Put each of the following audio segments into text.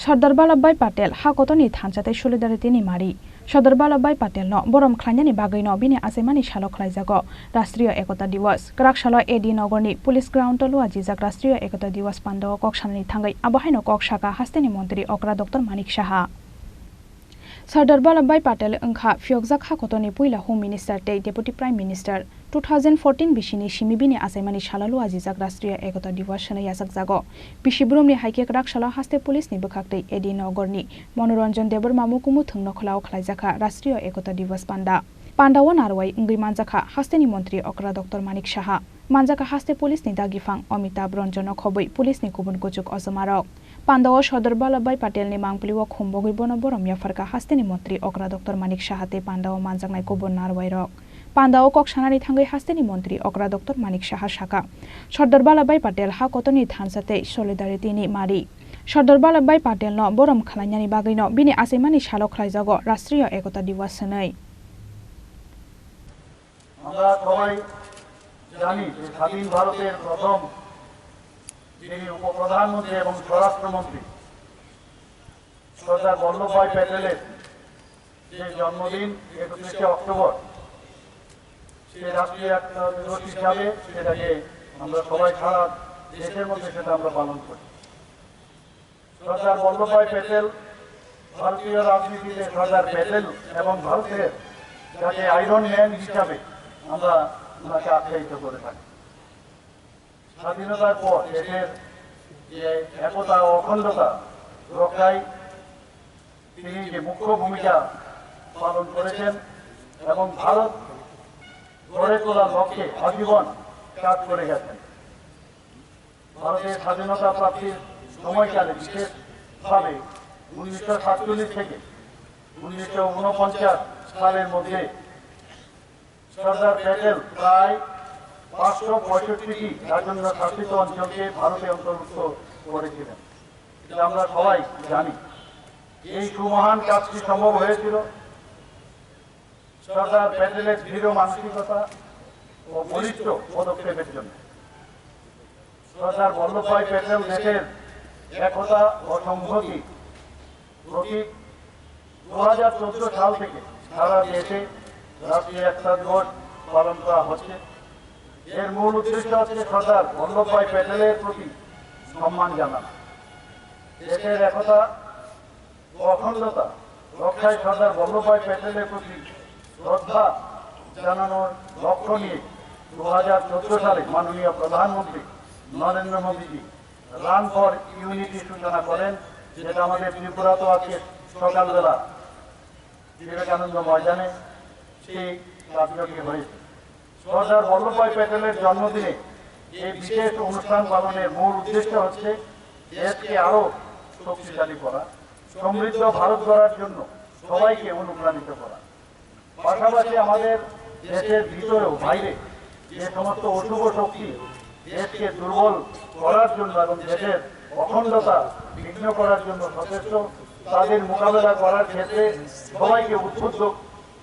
Sardar Vallabhbhai Patel hakotoni thanchate solidarity ni mari Sardar Vallabhbhai Patel no borom khlainani bagai no bini asemani shalo khlaijago Rashtriya Ekta Diwas Krakshalo AD Nagarni Police Ground to Luwajijak Rashtriya Ekta Diwas Pandao koksanani thangai abahaino koksaka hasteni Mantri Ekta Dr.Manik Saha Sardar Vallabhbhai Patel engkha phiokjak hakotoni puila Home Minister tei Deputy Prime Minister 2014 bisini simibini asaimani shala Luwajijak Rashtriya Ekta Diwas sene yasakjago bisibrumni haike krakshala haste police ni bukhaktei edi nogorni Manoranjan Deborma mukumu thungno kholao khlaijaka Rashtriya Ekta Diwas Pandao narwai ngui Manjakha hasteni Mantri Ekta Dr.Manik Saha Manjakha haste police ni dagifang Amitabh Ranjano khoboi police ni kubun kuchuk osamarok Pandao Sardar Vallabhbhai Patel ni mangpuliwa khombogoi bono borom yafarka hasteni Mantri Ekta Dr.Manik Saha te Pandao manjaknai kubun narwai rok Pandao koksanani thangai hasteni Mantri Ekta Dr.Manik Saha saka Sardar Vallabhbhai Patel hakotoni thansate solidarity ni mari Sardar Vallabhbhai Patel no borom khalainani bagai no bini asemani shalo khlaijago Rashtriya Ekta Diwas senai আমরা সবাই জানি যে স্বাধীন ভারতের প্রথম যিনি উপপ্রধানমন্ত্রী এবং স্বরাষ্ট্রমন্ত্রী সর্দার বল্লভভাই প্যাটেলের যে জন্মদিন 31শে অক্টোবর সেই রাষ্ট্রীয় একটা দিবস হিসাবে সেটাকে আমরা সবাই সারা দেশের মধ্যে সেটা আমরা পালন করি সর্দার বল্লভভাই প্যাটেল ভারতীয় রাজনীতিতে সর্দার প্যাটেল এবং ভারতের যাকে আয়রন ম্যান হিসাবে আমরা ওনাকে আখ্যায়িত করে থাকি স্বাধীনতার পর দেশের যে একতা ও অখণ্ডতা রক্ষায় তিনি যে মুখ্য ভূমিকা পালন করেছেন এবং ভারত গড়ে তোলার লক্ষ্যে আজীবন কাজ করে গেছেন ভারতের স্বাধীনতা প্রাপ্তির সময়কালে বিশেষভাবে 1947 থেকে 1949 সালের মধ্যে সর্দার প্যাটেল প্রায় 565টি রাজন্য শাসিত অঞ্চলকে ভারতে অন্তর্ভুক্ত করেছিলেন এটা আমরা সবাই জানি এই সুমহান কাজটি সম্ভব হয়েছিল সর্দার প্যাটেলের দৃঢ় মানসিকতা ও বলিষ্ঠ পদক্ষেপের জন্য সর্দার বল্লভভাই প্যাটেল দেশের একতা ও সংহতি প্রতীক 2014 সাল থেকে সারা দেশে রাষ্ট্রীয় একতা দিবস পালন করা হচ্ছে এর মূল উদ্দেশ্য হচ্ছে সর্দার বল্লভভাই প্যাটেলের প্রতি সম্মান জানানো দেশের একতা ও অখণ্ডতা রক্ষায় সর্দার বল্লভভাই প্যাটেলের প্রতি শ্রদ্ধা জানানোর লক্ষ্য নিয়ে 2014 সালে মাননীয় প্রধানমন্ত্রী নরেন্দ্র মোদীজি রান ফর ইউনিটি সূচনা করেন যেটা আমাদের ত্রিপুরাতে আজকে সকালবেলা বিবেকানন্দ ময়দানে সেই কার্যক্রম হয়েছে সর্দার বল্লভভাই প্যাটেলের জন্মদিনে এই বিশেষ অনুষ্ঠান পালনের মূল উদ্দেশ্য হচ্ছে দেশকে আরো শক্তিশালী করা সমৃদ্ধ ভারত গড়ার জন্য সবাইকে অনুপ্রাণিত করা পাশাপাশি আমাদের দেশের ভিতরেও বাইরে যে সমস্ত অশুভ শক্তি দেশকে দুর্বল করার জন্য এবং দেশের অখণ্ডতা বিঘ্ন করার জন্য সচেষ্ট তাদের মোকাবেলা করার ক্ষেত্রে সবাইকে উদ্বুদ্ধ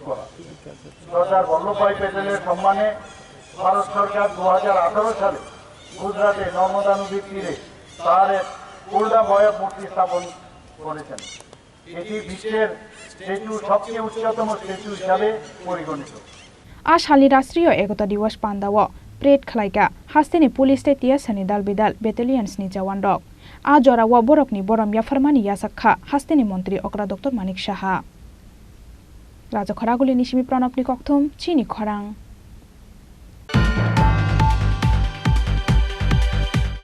করা সর্দার বল্লভভাই প্যাটেলের সম্মানে ভারত সরকার 2018 সালে গুজরাটে নর্মদা নদীর তীরে তার এক পূর্ণাবয়ব মূর্তি স্থাপন করেছেন এটি বিশ্বের স্ট্যাচু সবচেয়ে উচ্চতম স্ট্যাচু হিসাবে পরিগণিত Ashali Rashtriya Ekta Diwas Pandao Pret Khlaika hasteni police te tia sanidal bidal battalions ni jawan rok a jora wa borokni borom yafarmani yasakha hasteni Mantri Ekta Dr.Manik Saha Raja Khoraguli Nishimi Pranapni Kokthum Chini Khorang